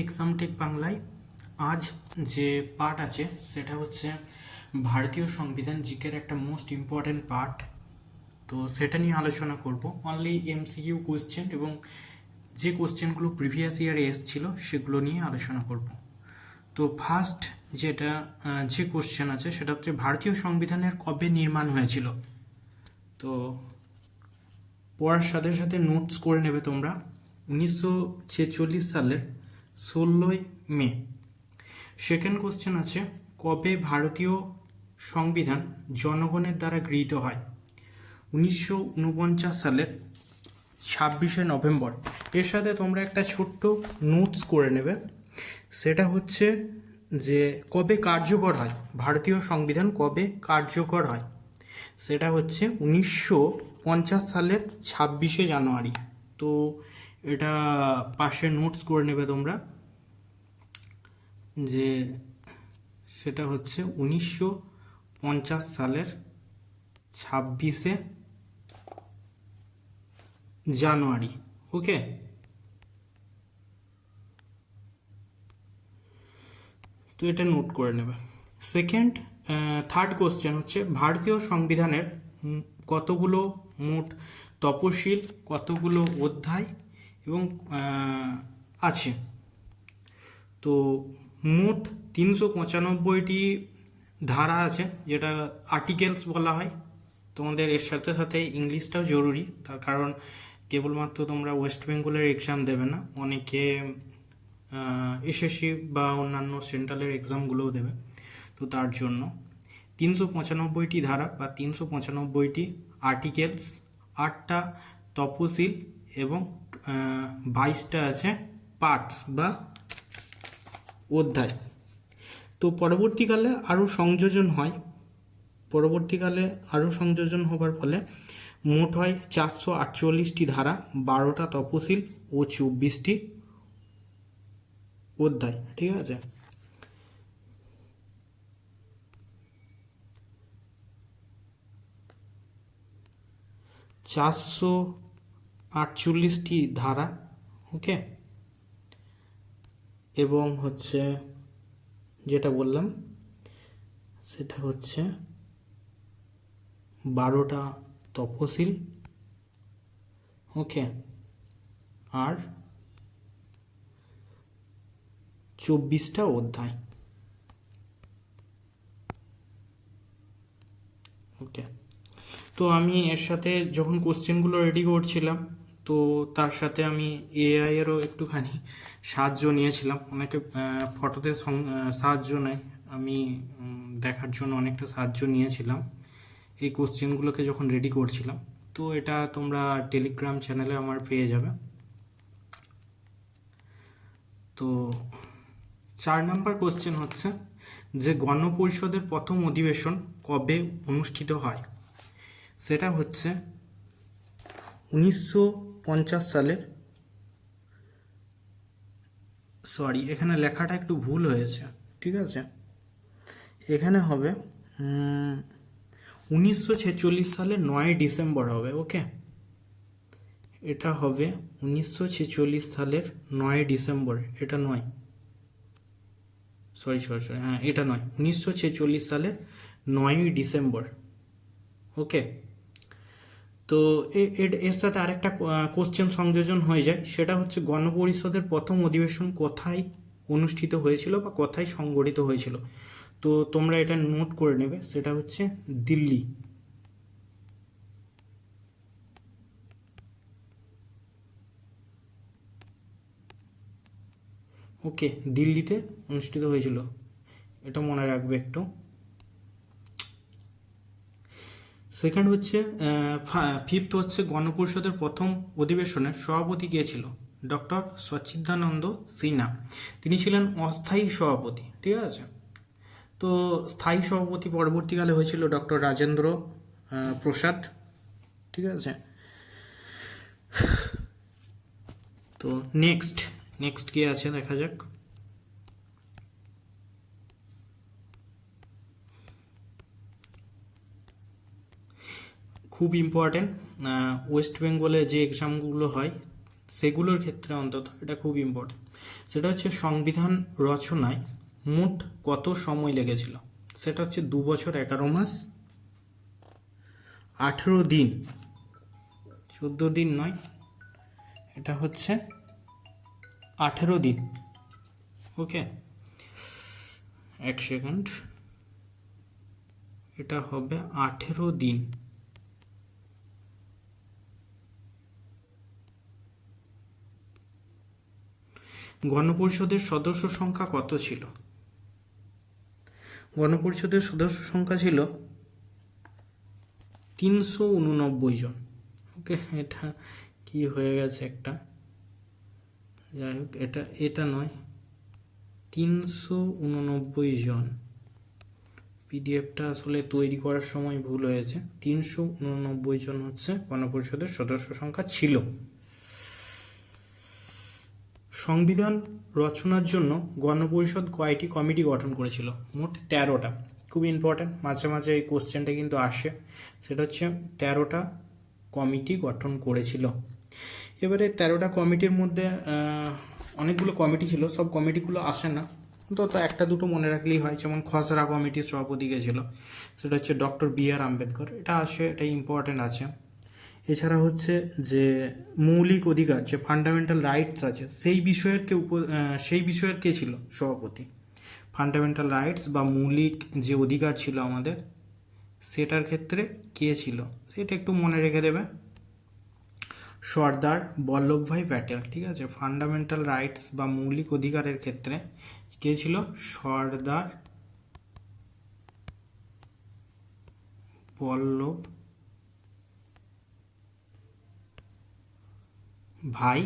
Exam take বাংলায় আজ যে পার্ট আছে সেটা হচ্ছে ভারতীয় সংবিধান জিকের একটা মোস্ট ইম্পর্ট্যান্ট পার্ট। তো সেটা নিয়ে আলোচনা করব। অনলি এমসিকিউ কোশ্চেন এবং যে কোশ্চেনগুলো প্রিভিয়াস ইয়ারে এসেছিল সেগুলো নিয়ে আলোচনা করব। তো ফার্স্ট যে কোশ্চেন আছে সেটা হচ্ছে ভারতীয় সংবিধানের কবে নির্মাণ হয়েছিল। তো পড়ার সাথে সাথে নোটস করে নেবে তোমরা। 1946 সালের 16ই মে। সেকেন্ড কোশ্চেন আছে কবে ভারতীয় সংবিধান জনগণের দ্বারা গৃহীত হয়। 1949 সালের 26শে নভেম্বর। এর সাথে তোমরা একটা ছোট্ট নোটস করে নেবে, সেটা হচ্ছে যে কবে কার্যকর হয়, ভারতীয় সংবিধান কবে কার্যকর হয়, সেটা হচ্ছে 1950 সালের 26শে জানুয়ারি। তো এটা পাশে নোটস করে নেবে তোমরা, যে সেটা হচ্ছে 1950 সালের 26শে জানুয়ারি। ওকে, তো এটা নোট করে নেবে। থার্ড কোশ্চেন হচ্ছে ভারতীয় সংবিধানের কতগুলো মোট তপশিল, কতগুলো অধ্যায় এবং আছে। তো মোট 395টি ধারা আছে, যেটা আর্টিকেলস বলা হয়। তোমাদের এর সাথে সাথে ইংলিশটাও জরুরি, তার কারণ কেবলমাত্র তোমরা ওয়েস্ট বেঙ্গলের এক্সাম দেবে না, অনেকে এসএসসি বা অন্যান্য সেন্ট্রালের এক্সামগুলোও দেবে। তো তার জন্য 395টি ধারা বা 395টি আর্টিকেলস, 8টা তপশিল এবং 22টা আছে পার্টস বা অধ্যায়। তো পরবর্তীকালে আরও সংযোজন হবার ফলে মোট হয় 448টি ধারা, 12টা তপশিল ও 24টি অধ্যায়। ঠিক আছে, চারশো 48টি ধারা। ওকে, এবং হচ্ছে যেটা বললাম সেটা হচ্ছে 12টা তপশিল। ওকে, আর 24টা অধ্যায়। ওকে, তো আমি এর সাথে যখন কোশ্চেনগুলো রেডি করছিলাম, তো তার সাথে আমি এআই এরও একটুখানি সাহায্য নিয়েছিলাম। অনেকে ফটোতে সাহায্য নেয়, আমি দেখার জন্য অনেকটা সাহায্য নিয়েছিলাম এই কোশ্চেনগুলোকে যখন রেডি করছিলাম। তো এটা তোমরা টেলিগ্রাম চ্যানেলে আমার পেয়ে যাবে। তো 4 নম্বর কোশ্চেন হচ্ছে যে গণপরিষদের প্রথম অধিবেশন কবে অনুষ্ঠিত হয়। সেটা হচ্ছে 1950 সালের, এখানে লেখাটা একটু ভুল হয়েছে। ঠিক আছে, এখানে হবে 1946 সালের 9 ডিসেম্বর হবে। ওকে, এটা হবে 1946 সালের 9 ডিসেম্বর। এটা নয়, সরি, হ্যাঁ এটা নয়, 1946 সালের 9 ডিসেম্বর। ওকে, তো এর সাথে আরেকটা কোশ্চেন সংযোজন হয়ে যায়, সেটা হচ্ছে গণপরিষদের প্রথম অধিবেশন কোথায় অনুষ্ঠিত হয়েছিল বা কোথায় সংগঠিত হয়েছিল। তো তোমরা এটা নোট করে নেবে, সেটা হচ্ছে দিল্লি। ওকে, দিল্লিতে অনুষ্ঠিত হয়েছিল, এটা মনে রাখবে একটু। সেকেন্ড হচ্ছে ফিফথ হচ্ছে গণপরিষদের প্রথম অধিবেশনের সভাপতি কে ছিল। ডক্টর সচ্চিদানন্দ সিনহা, তিনি ছিলেন অস্থায়ী সভাপতি। ঠিক আছে, তো স্থায়ী সভাপতি পরবর্তীকালে হয়েছিল ডক্টর রাজেন্দ্র প্রসাদ। ঠিক আছে, তো নেক্সট কে আছে দেখা যাক। খুব ইম্পর্টেন্ট, ওয়েস্ট বেঙ্গলে যে এক্সামগুলো হয় সেগুলোর ক্ষেত্রে অন্তত এটা খুব ইম্পর্টেন্ট। সেটা হচ্ছে সংবিধান রচনায় মোট কত সময় লেগেছিল। সেটা হচ্ছে 2 বছর 11 মাস, 18 দিন, 14 দিন নয়, এটা হচ্ছে 18 দিন। ওকে, 1 সেকেন্ড, এটা হবে 18 দিন। গণপরিষদের সদস্য সংখ্যা কত ছিল? গণপরিষদের সদস্য সংখ্যা ছিল 389 জন। ওকে, এটা কি হয়ে গেছে একটা, যাই হোক, এটা নয়, 389 জন। পিডিএফটা আসলে তৈরি করার সময় ভুল হয়েছে। 389 জন হচ্ছে গণপরিষদের সদস্য সংখ্যা ছিল। সংবিধান রচনার জন্য গণপরিষদ কয়টি কমিটি গঠন করেছিল? মোট 13টা। খুব ইম্পর্ট্যান্ট, মাঝে মাঝে এই কোশ্চেনটা কিন্তু আসে। সেটা হচ্ছে 13টা কমিটি গঠন করেছিল। এবারে 13টা কমিটির মধ্যে অনেকগুলো কমিটি ছিল, সব কমিটিগুলো আসে না, তো একটা দুটো মনে রাখলেই হয়। যেমন খসড়া কমিটির সভাপতি ছিল, সেটা হচ্ছে ডক্টর বি.আর. আম্বেদকর, এটা আসে, এটা ইম্পর্ট্যান্ট আছে। এছাড়া হচ্ছে যে মৌলিক অধিকার, যে ফান্ডামেন্টাল রাইটস আছে, সেই বিষয়ের কে ছিল সভাপতি? ফান্ডামেন্টাল রাইটস বা মৌলিক যে অধিকার ছিল আমাদের, সেটার ক্ষেত্রে কে ছিল সেটা একটু মনে রেখে দেবে, সর্দার বল্লভভাই প্যাটেল। ঠিক আছে, ফান্ডামেন্টাল রাইটস বা মৌলিক অধিকারের ক্ষেত্রে কে ছিল? সর্দার বল্লভ ভাই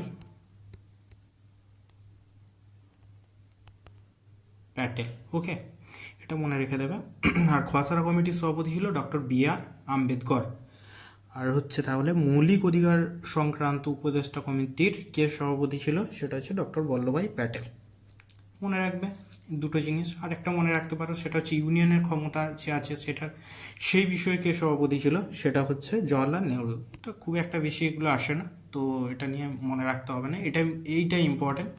প্যাটেল। ওকে, এটা মনে রেখে দেবে। আর খসড়া কমিটির সভাপতি ছিল ডক্টর বি.আর. আম্বেদকর। আর হচ্ছে তাহলে মৌলিক অধিকার সংক্রান্ত উপদেষ্টা কমিটির কে সভাপতি ছিল? সেটা হচ্ছে ডক্টর বল্লভভাই প্যাটেল। মনে রাখবে দুটো জিনিস। আর একটা মনে রাখতে পারো, সেটা হচ্ছে ইউনিয়নের ক্ষমতা যে আছে সেটার, সেই বিষয়ে কে সভাপতি ছিল? সেটা হচ্ছে জওয়াহরলাল নেহরু। এটা খুব একটা বেশি এগুলো আসে না, তো এটা নিয়ে মনে রাখতে হবে না। এইটাই ইম্পর্টেন্ট।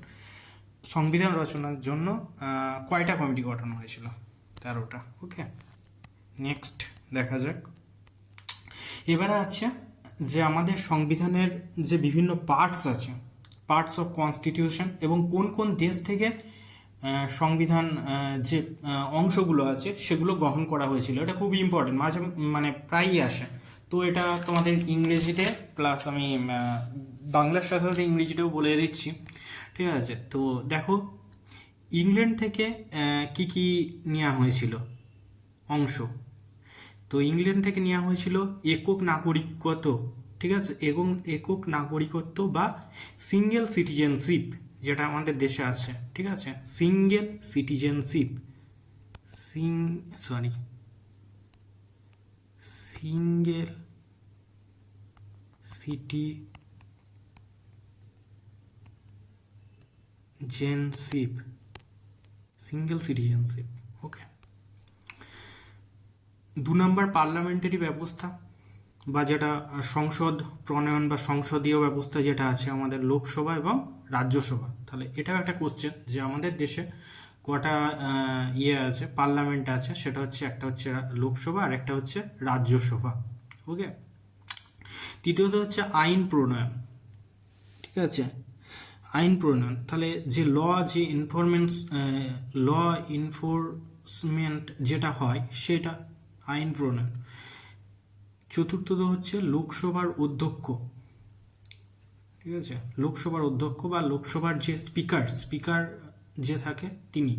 সংবিধান রচনার জন্য কয়টা কমিটি গঠন হয়েছিল? 13টা। ওকে, নেক্সট দেখা যাক। এবারে আছে যে আমাদের সংবিধানের যে বিভিন্ন পার্টস আছে, পার্টস অফ কনস্টিটিউশন, এবং কোন কোন দেশ থেকে সংবিধান যে অংশগুলো আছে সেগুলো গ্রহণ করা হয়েছিল। এটা খুব ইম্পর্টেন্ট, মানে প্রায়ই আসে। তো এটা তোমাদের ইংরেজিতে, প্লাস আমি বাংলার সাথে সাথে ইংরেজিতেও বলে দিচ্ছি। ঠিক আছে, তো দেখো, ইংল্যান্ড থেকে কি কি নেওয়া হয়েছিল অংশ? তো ইংল্যান্ড থেকে নেওয়া হয়েছিল একক নাগরিকত্ব। ঠিক আছে, এবং একক নাগরিকত্ব বা সিঙ্গেল সিটিজেনশিপ, যেটা আমাদের দেশে আছে। ঠিক আছে, সিঙ্গেল সিটিজেনশিপ, সিঙ্গেল সিটিজেনশিপ। ওকে, 2 নম্বর পার্লামেন্টারি ব্যবস্থা, বা যেটা সংসদ প্রণয়ন বা সংসদীয় ব্যবস্থা যেটা আছে আমাদের লোকসভা এবং রাজ্যসভা। তাহলে এটাও একটা কোশ্চেন যে আমাদের দেশে কটা আছে, পার্লামেন্ট আছে, সেটা হচ্ছে একটা হচ্ছে লোকসভা আর একটা হচ্ছে রাজ্যসভা। ওকে, তৃতীয়ত হচ্ছে আইন প্রণয়ন। ঠিক আছে, আইন প্রণয়ন, তাহলে যে ল ইনফোর্সমেন্ট যেটা হয় সেটা আইন প্রণয়ন। চতুর্থত হচ্ছে লোকসভার অধ্যক্ষ। ঠিক আছে, লোকসভার অধ্যক্ষ বা লোকসভার যে স্পিকার যে থাকে তিনি,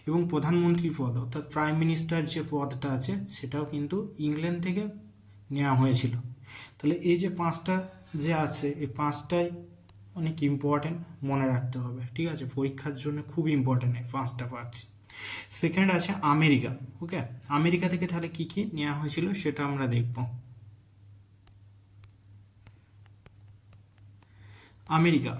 এবং প্রধানমন্ত্রী পদ অর্থাৎ প্রাইম মিনিস্টার যে পদটা আছে সেটাও কিন্তু ইংল্যান্ড থেকে নেওয়া হয়েছিল। তাহলে এই যে 5টা যে আছে, এই 5টাই অনেক ইম্পর্টেন্ট, মনে রাখতে হবে। ঠিক আছে, পরীক্ষার জন্য খুব ইম্পর্টেন্ট এই 5টা পার্টস। সেকেন্ড আছে আমেরিকা। ওকে, আমেরিকা থেকে তাহলে কি কি নেওয়া হয়েছিল সেটা আমরা দেখব।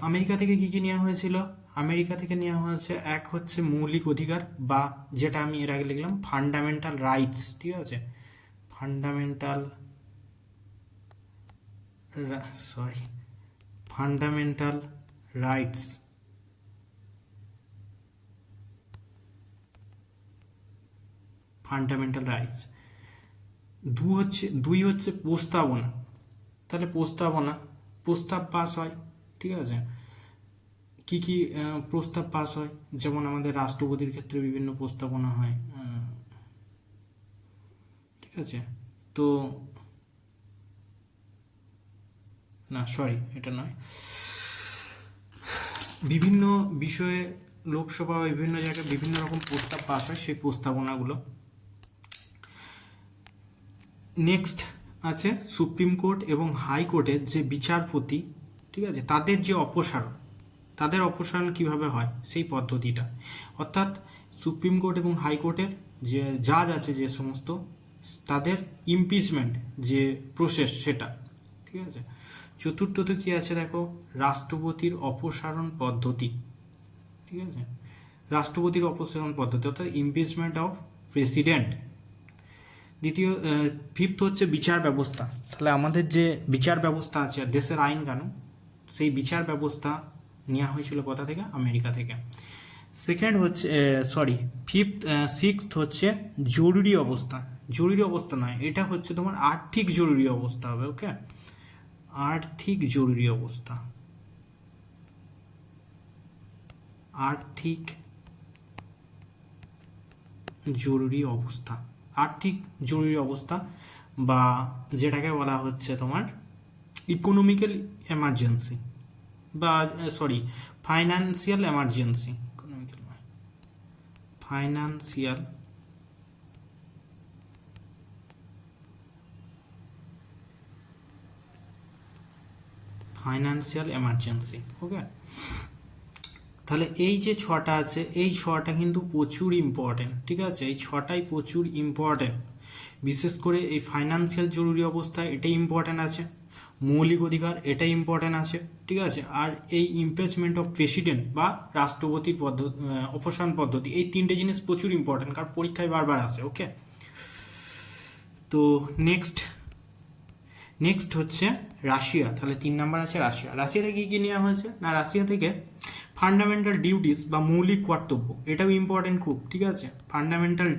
আমেরিকা থেকে কি কি নেওয়া হয়েছিল? আমেরিকা থেকে নেওয়া হয়েছে, এক হচ্ছে মৌলিক অধিকার, বা যেটা আমি এর আগে লিখলাম ফান্ডামেন্টাল রাইটস। ঠিক আছে, ফান্ডামেন্টাল রাইটস। Fundamental rights. দুই হচ্ছে প্রস্তাবনা, তাহলে প্রস্তাব পাস হয়, ঠিক আছে। কি কি প্রস্তাব পাস হয়, যেমন আমাদের রাষ্ট্রপতির ক্ষেত্রে বিভিন্ন প্রস্তাবনা হয়, ঠিক আছে। তো না সরি এটা নয়, বিভিন্ন বিষয়ে লোকসভা বা বিভিন্ন জায়গায় বিভিন্ন রকম প্রস্তাব পাস হয়, সেই প্রস্তাবনাগুলো। নেক্সট আছে সুপ্রিম কোর্ট এবং হাইকোর্টের যে বিচারপতি, ঠিক আছে, তাদের অপসারণ কিভাবে হয় সেই পদ্ধতিটা, অর্থাৎ সুপ্রিম কোর্ট এবং হাইকোর্টের যে জাজ আছে যে সমস্ত, তাদের ইমপিচমেন্ট যে প্রসেস সেটা, ঠিক আছে। চতুর্থত কি আছে দেখো, রাষ্ট্রপতির অপসারণ পদ্ধতি, ঠিক আছে, রাষ্ট্রপতির অপসারণ পদ্ধতি অর্থাৎ ইমপিচমেন্ট অফ প্রেসিডেন্ট। ফিফথ হচ্ছে বিচার ব্যবস্থা, তাহলে আমাদের যে বিচার ব্যবস্থা আছে দেশের আইন কানুন, সেই বিচার ব্যবস্থা নেওয়া হয়েছিল কোথা থেকে, আমেরিকা থেকে। সিক্সথ হচ্ছে জরুরি অবস্থা, জরুরি অবস্থা নয়, এটা হচ্ছে তোমার আর্থিক জরুরি অবস্থা হবে, ওকে, আর্থিক জরুরি অবস্থা, আর্থিক জরুরি অবস্থা, আর্থিক জরুরি অবস্থা, বা যেটাকে বলা হচ্ছে তোমার ইকোনমিক্যাল এমার্জেন্সি, বা ফাইন্যান্সিয়াল এমার্জেন্সি, ইকোনমিক্যাল নয়, ফাইন্যান্সিয়াল এমার্জেন্সি, ওকে। তাহলে এই যে ছটা আছে, এই ছটা কিন্তু প্রচুর ইম্পর্টেন্ট, ঠিক আছে, এই ছটাই প্রচুর ইম্পর্টেন্ট। বিশেষ করে এই ফাইন্যান্সিয়াল জরুরি অবস্থা এটাই ইম্পর্টেন্ট আছে, মৌলিক অধিকার এটাই ইম্পর্টেন্ট আছে, ঠিক আছে, আর এই ইমপিচমেন্ট অফ প্রেসিডেন্ট বা রাষ্ট্রপতির অপসারণ পদ্ধতি, এই তিনটে জিনিস প্রচুর ইম্পর্টেন্ট, কারণ পরীক্ষায় বারবার আসে, ওকে। তো নেক্সট হচ্ছে রাশিয়া, তাহলে 3 নাম্বার আছে রাশিয়া। রাশিয়া থেকে কি নেওয়া হয়েছে না, রাশিয়া থেকে ফান্ডামেন্টাল ডিউটিস বা মৌলিক কর্তব্য, এটাও ইম্পর্টেন্ট খুব, ঠিক আছে, ফান্ডামেন্টাল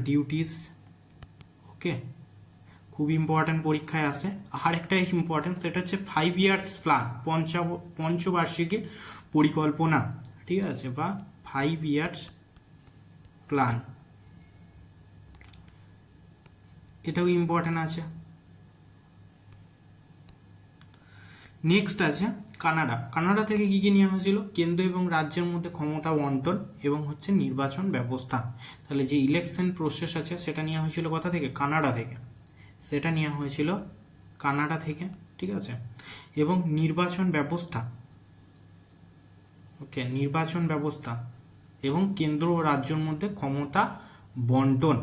ডিউটিস, ওকে, খুব ইম্পর্টেন্ট, পরীক্ষায় আসে। আর একটা ইম্পর্টেন্ট, সেটা হচ্ছে 5 ইয়ার্স প্ল্যান, পঞ্চবার্ষিকী পরিকল্পনা, ঠিক আছে, বা 5 ইয়ার্স প্ল্যান, এটাও ইম্পর্টেন্ট আছে। নেক্সট আছে কানাডা থেকে কি কি নেওয়া হয়েছিল, কেন্দ্র এবং রাজ্যের মধ্যে ক্ষমতা বন্টন এবং হচ্ছে নির্বাচন ব্যবস্থা, তাহলে যে ইলেকশন প্রসেস আছে সেটা নেওয়া হয়েছিল কোথা থেকে, কানাডা থেকে, সেটা নেওয়া হয়েছিল কানাডা থেকে, ঠিক আছে। এবং নির্বাচন ব্যবস্থা, ওকে, নির্বাচন ব্যবস্থা এবং কেন্দ্র ও রাজ্যের মধ্যে ক্ষমতা বন্টন,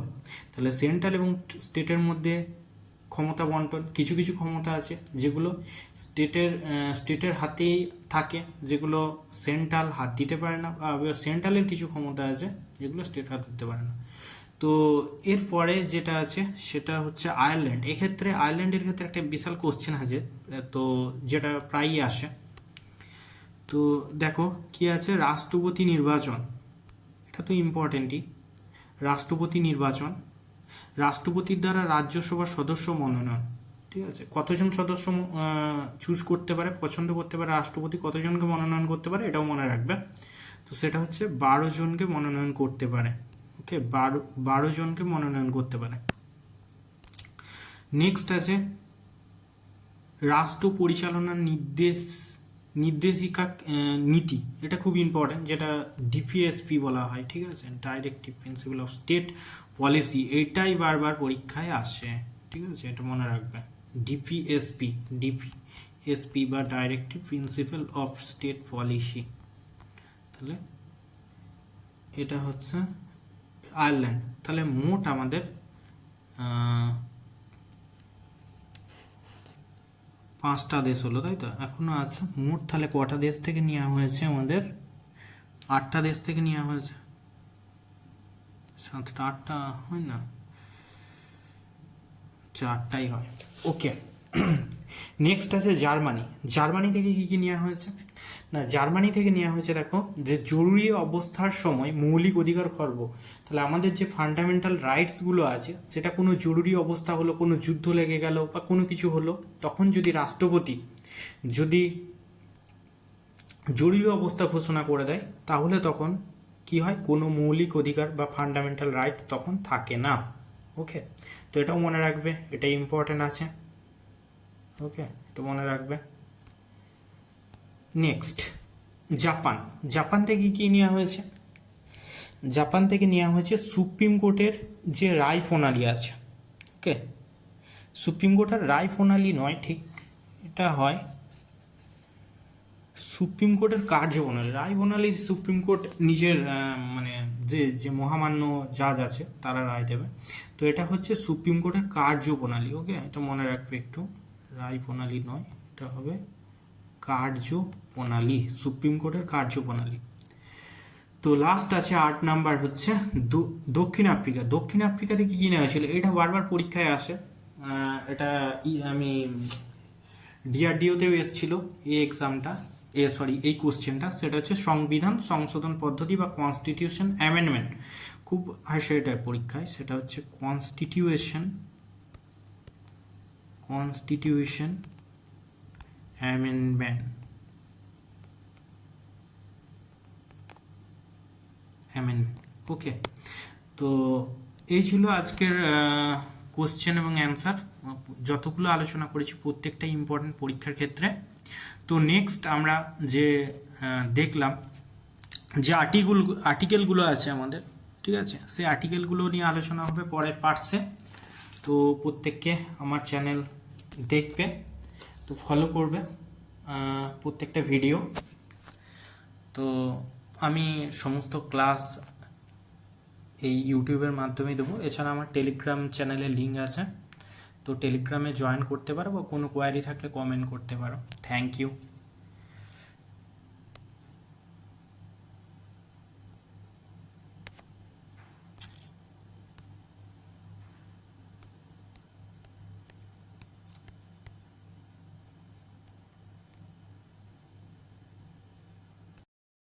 তাহলে সেন্ট্রাল এবং স্টেটের মধ্যে ক্ষমতা বন্টন, কিছু কিছু ক্ষমতা আছে যেগুলো স্টেটের হাতেই থাকে, যেগুলো সেন্ট্রাল হাত দিতে পারে না, বা সেন্ট্রালের কিছু ক্ষমতা আছে যেগুলো স্টেট হাত দিতে পারে না। তো এরপরে যেটা আছে সেটা হচ্ছে আয়ারল্যান্ড। এক্ষেত্রে আয়ারল্যান্ডের ক্ষেত্রে একটা বিশাল কোশ্চেন আছে, তো যেটা প্রায়ই আসে। তো দেখো কি আছে, রাষ্ট্রপতি নির্বাচন, এটা তো ইম্পর্টেন্টই, রাষ্ট্রপতির দ্বারা রাজ্যসভার সদস্য মনোনয়ন, ঠিক আছে, কতজন সদস্য চুজ করতে পারে, পছন্দ করতে পারে রাষ্ট্রপতি, কতজনকে মনোনয়ন করতে পারে এটাও মনে রাখবে। তো সেটা হচ্ছে 12 জনকে মনোনয়ন করতে পারে, ওকে, 12 জনকে মনোনয়ন করতে পারে। নেক্সট আছে রাষ্ট্র পরিচালনার নির্দেশিকা নীতি, এটা খুব ইম্পর্টেন্ট, যেটা ডিপিএসপি বলা হয়, ঠিক আছে, directive principle of state policy, এটাই বারবার পরীক্ষায় আসে, ঠিক আছে, এটা মনে রাখবে, ডিপিএসপি বা directive principle of state policy. তাহলে এটা হচ্ছে আয়ারল্যান্ড। তাহলে মোট আমাদের 5টা দেশ হলো, তাই তো, এখনো আছে মোট, তাহলে কটা দেশ থেকে নেওয়া হয়েছে, আমাদের 8টা দেশ থেকে নেওয়া হয়েছে, 7টা 8টা হয় না, 4টাই হয়, ওকে। নেক্সট আছে জার্মানি। জার্মানি থেকে কী কী নেওয়া হয়েছে? না, জার্মানি থেকে নেওয়া হয়েছে দেখো, যে জরুরি অবস্থার সময় মৌলিক অধিকার খর্ব। তাহলে আমাদের যে ফান্ডামেন্টাল রাইটসগুলো আছে, সেটা কোনো জরুরি অবস্থা হলো, কোনো যুদ্ধ লেগে গেল বা কোনো কিছু হলো, তখন যদি রাষ্ট্রপতি যদি জরুরি অবস্থা ঘোষণা করে দেয়, তাহলে তখন কি হয়, কোনো মৌলিক অধিকার বা ফান্ডামেন্টাল রাইটস তখন থাকে না। ওকে, তো এটাও মনে রাখবে, এটা ইম্পর্টেন্ট আছে। ওকে, এটা মনে রাখবে। Next Japan. জাপান থেকে কি নেওয়া হয়েছে? জাপান থেকে নেওয়া হয়েছে সুপ্রিম কোর্টের যে রায় প্রণালী আছে। ওকে, সুপ্রিম কোর্টের রায় প্রণালী নয়, ঠিক এটা হয় সুপ্রিম কোর্টের কার্যপ্রণালী। রায় প্রণালী সুপ্রিম কোর্ট নিজের মানে যে যে মহামান্য জাজ আছে তারা রায় দেবে। তো এটা হচ্ছে সুপ্রিম কোর্টের কার্যপ্রণালী। ওকে, এটা মনে রাখবে একটু, রায় প্রণালী নয়, এটা হবে কার্যপ্রণালী, সুপ্রিম কোর্টের কার্যপ্রণালী। তো লাস্ট আছে 8 নাম্বার হচ্ছে দক্ষিণ আফ্রিকা। দক্ষিণ আফ্রিকাতে কি কি নেওয়া হয়েছিল? এটা বারবার পরীক্ষায় আসে। এটা আমি ডিআরডিওতেও এসেছিল এই এক্সামটা, এই কোশ্চেনটা। সেটা হচ্ছে সংবিধান সংশোধন পদ্ধতি বা কনস্টিটিউশন অ্যামেন্ডমেন্ট। খুব আসে এটা পরীক্ষায়, সেটা হচ্ছে কনস্টিটিউশন অ্যামেন্ডমেন্ট। ওকে, তো এই ছিল আজকের কোশ্চেন এবং অ্যান্সার। যতগুলো আলোচনা করেছি প্রত্যেকটাই ইম্পর্টেন্ট পরীক্ষার ক্ষেত্রে। তো নেক্সট আমরা যে দেখলাম যে আর্টিকেলগুলো আছে আমাদের, ঠিক আছে, সেই আর্টিকেলগুলো নিয়ে আলোচনা হবে পরের পার্টসে। তো প্রত্যেককে আমার চ্যানেল দেখবে, তো ফলো করবে প্রত্যেকটা ভিডিও। তো আমি সমস্ত ক্লাস এই ইউটিউবের মাধ্যমে দেবো। এছাড়া আমার টেলিগ্রাম চ্যানেলের লিঙ্ক আছে, তো টেলিগ্রামে জয়েন করতে পারো, বা কোনো কোয়ারি থাকলে কমেন্ট করতে পারো। Thank you.